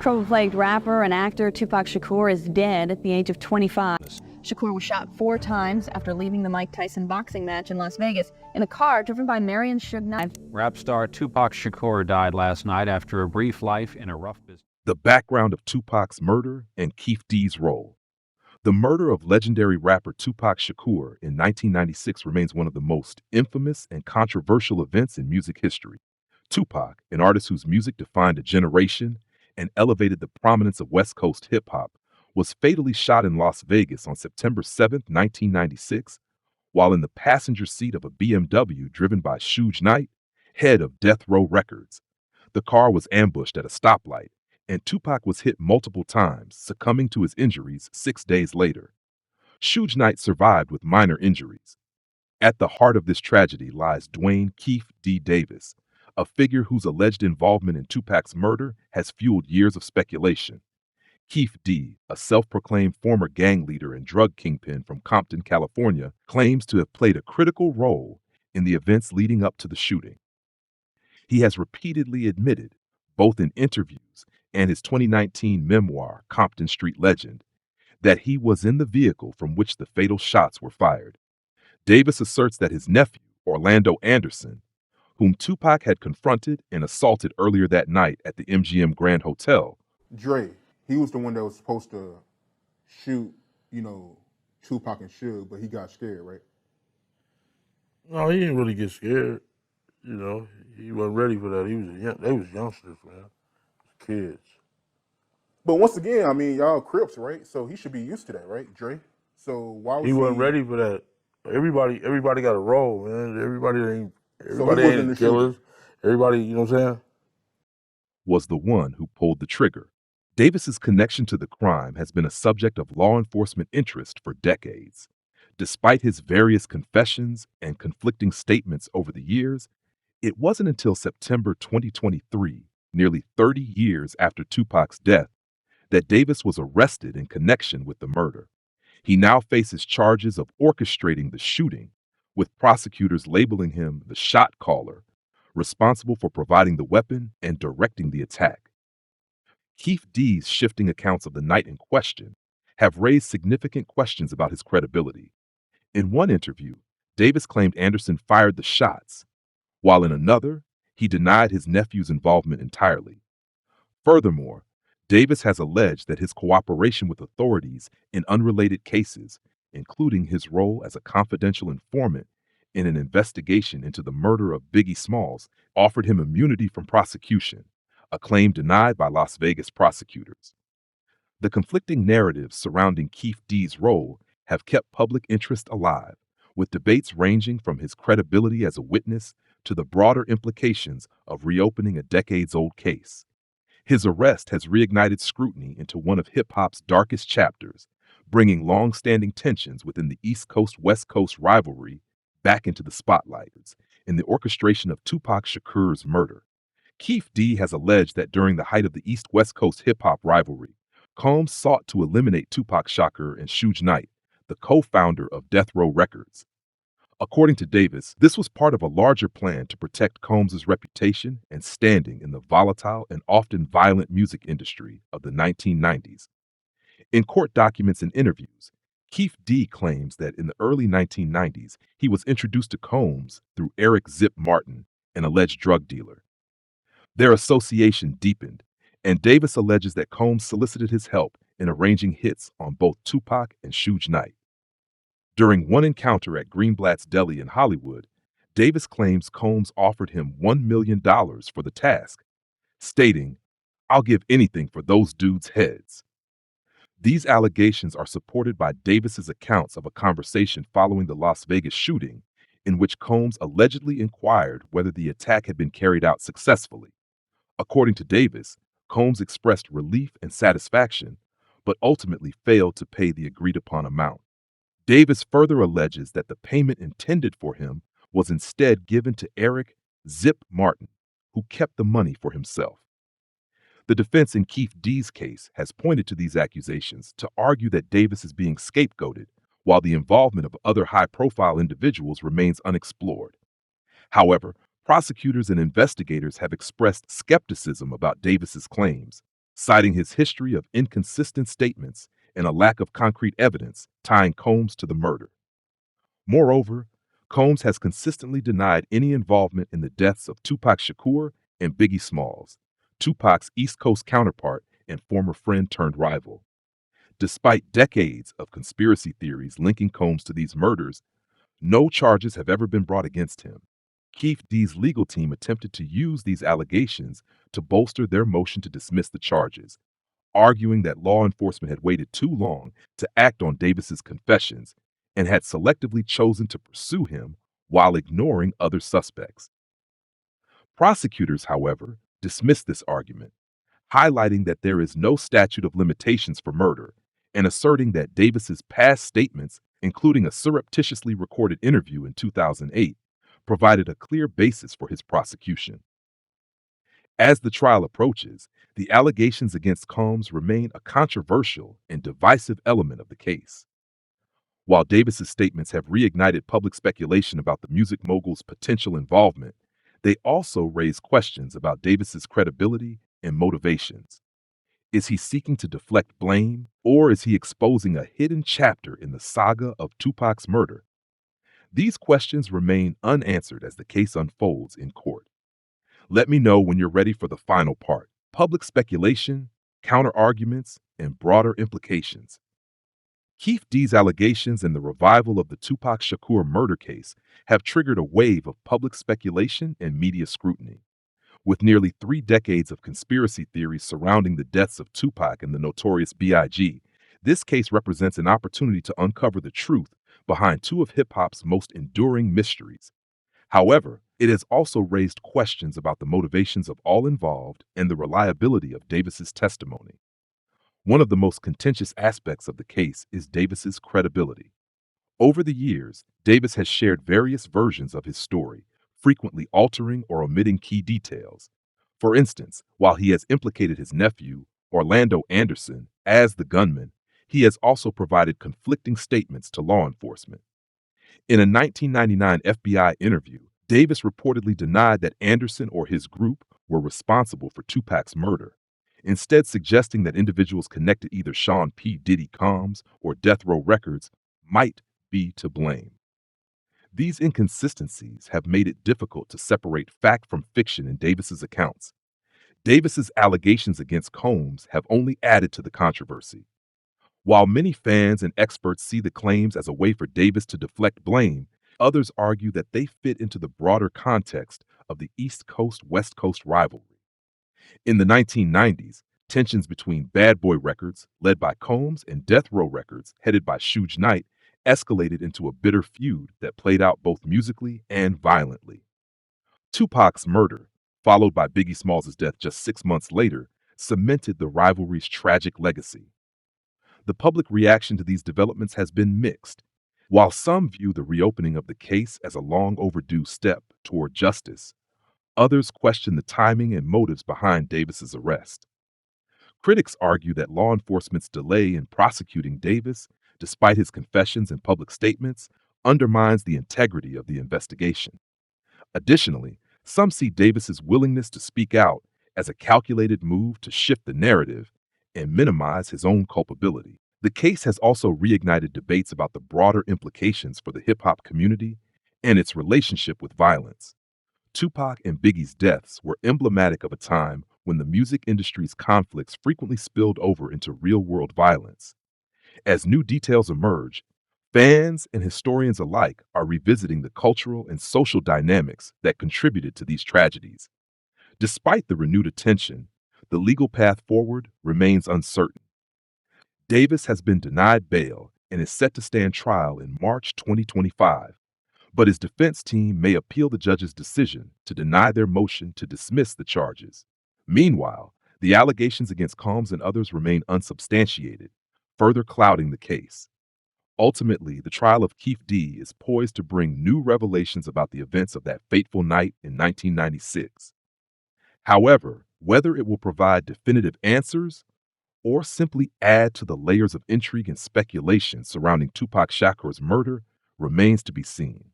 Trouble-plagued rapper and actor Tupac Shakur is dead at the age of 25. Shakur was shot 4 times after leaving the Mike Tyson boxing match in Las Vegas in a car driven by Marion Suge Knight. Rap star Tupac Shakur died last night after a brief life in a rough business. The background of Tupac's murder and Keefe D's role. The murder of legendary rapper Tupac Shakur in 1996 remains one of the most infamous and controversial events in music history. Tupac, an artist whose music defined a generation and elevated the prominence of West Coast hip-hop, was fatally shot in Las Vegas on September 7, 1996, while in the passenger seat of a BMW driven by Suge Knight, head of Death Row Records. The car was ambushed at a stoplight, and Tupac was hit multiple times, succumbing to his injuries 6 days later. Suge Knight survived with minor injuries. At the heart of this tragedy lies Dwayne Keefe D. Davis, a figure whose alleged involvement in Tupac's murder has fueled years of speculation. Keefe D., a self-proclaimed former gang leader and drug kingpin from Compton, California, claims to have played a critical role in the events leading up to the shooting. He has repeatedly admitted, both in interviews and his 2019 memoir, Compton Street Legend, that he was in the vehicle from which the fatal shots were fired. Davis asserts that his nephew, Orlando Anderson, whom Tupac had confronted and assaulted earlier that night at the MGM Grand Hotel. Dre, he was the one that was supposed to shoot, Tupac and Suge, but he got scared, right? No, he didn't really get scared. He wasn't ready for that. They was youngsters, man. Kids. But once again, y'all Crips, right? So he should be used to that, right, Dre? So why was he wasn't ready for that? Everybody got a role, man. Everybody ain't killers. Everybody, you know what I'm saying? Was the one who pulled the trigger. Davis's connection to the crime has been a subject of law enforcement interest for decades. Despite his various confessions and conflicting statements over the years, it wasn't until September 2023, nearly 30 years after Tupac's death, that Davis was arrested in connection with the murder. He now faces charges of orchestrating the shooting, with prosecutors labeling him the shot caller, responsible for providing the weapon and directing the attack. Keefe D's shifting accounts of the night in question have raised significant questions about his credibility. In one interview, Davis claimed Anderson fired the shots, while in another, he denied his nephew's involvement entirely. Furthermore, Davis has alleged that his cooperation with authorities in unrelated cases, including his role as a confidential informant in an investigation into the murder of Biggie Smalls, offered him immunity from prosecution, a claim denied by Las Vegas prosecutors. The conflicting narratives surrounding Keefe D's role have kept public interest alive, with debates ranging from his credibility as a witness to the broader implications of reopening a decades-old case. His arrest has reignited scrutiny into one of hip-hop's darkest chapters, bringing long-standing tensions within the East Coast-West Coast rivalry back into the spotlight in the orchestration of Tupac Shakur's murder. Keefe D has alleged that during the height of the East-West Coast hip-hop rivalry, Combs sought to eliminate Tupac Shakur and Suge Knight, the co-founder of Death Row Records. According to Davis, this was part of a larger plan to protect Combs' reputation and standing in the volatile and often violent music industry of the 1990s. In court documents and interviews, Keefe D claims that in the early 1990s, he was introduced to Combs through Eric Zip Martin, an alleged drug dealer. Their association deepened, and Davis alleges that Combs solicited his help in arranging hits on both Tupac and Suge Knight. During one encounter at Greenblatt's Deli in Hollywood, Davis claims Combs offered him $1 million for the task, stating, "I'll give anything for those dudes' heads." These allegations are supported by Davis's accounts of a conversation following the Las Vegas shooting, in which Combs allegedly inquired whether the attack had been carried out successfully. According to Davis, Combs expressed relief and satisfaction, but ultimately failed to pay the agreed-upon amount. Davis further alleges that the payment intended for him was instead given to Eric Zip Martin, who kept the money for himself. The defense in Keefe D's case has pointed to these accusations to argue that Davis is being scapegoated, while the involvement of other high-profile individuals remains unexplored. However, prosecutors and investigators have expressed skepticism about Davis's claims, citing his history of inconsistent statements and a lack of concrete evidence tying Combs to the murder. Moreover, Combs has consistently denied any involvement in the deaths of Tupac Shakur and Biggie Smalls, Tupac's East Coast counterpart and former friend turned rival. Despite decades of conspiracy theories linking Combs to these murders, no charges have ever been brought against him. Keefe D's legal team attempted to use these allegations to bolster their motion to dismiss the charges, arguing that law enforcement had waited too long to act on Davis's confessions and had selectively chosen to pursue him while ignoring other suspects. Prosecutors, however, dismissed this argument, highlighting that there is no statute of limitations for murder and asserting that Davis's past statements, including a surreptitiously recorded interview in 2008, provided a clear basis for his prosecution. As the trial approaches, the allegations against Combs remain a controversial and divisive element of the case. While Davis's statements have reignited public speculation about the music mogul's potential involvement, they also raise questions about Davis's credibility and motivations. Is he seeking to deflect blame, or is he exposing a hidden chapter in the saga of Tupac's murder? These questions remain unanswered as the case unfolds in court. Let me know when you're ready for the final part: public speculation, counter-arguments, and broader implications. Keefe D's allegations and the revival of the Tupac Shakur murder case have triggered a wave of public speculation and media scrutiny. With nearly 3 decades of conspiracy theories surrounding the deaths of Tupac and the notorious B.I.G., this case represents an opportunity to uncover the truth behind two of hip-hop's most enduring mysteries. However, it has also raised questions about the motivations of all involved and the reliability of Davis's testimony. One of the most contentious aspects of the case is Davis's credibility. Over the years, Davis has shared various versions of his story, frequently altering or omitting key details. For instance, while he has implicated his nephew, Orlando Anderson, as the gunman, he has also provided conflicting statements to law enforcement. In a 1999 FBI interview, Davis reportedly denied that Anderson or his group were responsible for Tupac's murder, instead suggesting that individuals connected either Sean P. Diddy Combs or Death Row Records might be to blame. These inconsistencies have made it difficult to separate fact from fiction in Davis's accounts. Davis's allegations against Combs have only added to the controversy. While many fans and experts see the claims as a way for Davis to deflect blame, others argue that they fit into the broader context of the East Coast-West Coast rivalry. In the 1990s, tensions between Bad Boy Records, led by Combs, and Death Row Records, headed by Suge Knight, escalated into a bitter feud that played out both musically and violently. Tupac's murder, followed by Biggie Smalls' death just 6 months later, cemented the rivalry's tragic legacy. The public reaction to these developments has been mixed. While some view the reopening of the case as a long overdue step toward justice, others question the timing and motives behind Davis's arrest. Critics argue that law enforcement's delay in prosecuting Davis, despite his confessions and public statements, undermines the integrity of the investigation. Additionally, some see Davis's willingness to speak out as a calculated move to shift the narrative and minimize his own culpability. The case has also reignited debates about the broader implications for the hip-hop community and its relationship with violence. Tupac and Biggie's deaths were emblematic of a time when the music industry's conflicts frequently spilled over into real-world violence. As new details emerge, fans and historians alike are revisiting the cultural and social dynamics that contributed to these tragedies. Despite the renewed attention, the legal path forward remains uncertain. Davis has been denied bail and is set to stand trial in March 2025, but his defense team may appeal the judge's decision to deny their motion to dismiss the charges. Meanwhile, the allegations against Combs and others remain unsubstantiated, further clouding the case. Ultimately, the trial of Keefe D is poised to bring new revelations about the events of that fateful night in 1996. However, whether it will provide definitive answers or simply add to the layers of intrigue and speculation surrounding Tupac Shakur's murder remains to be seen.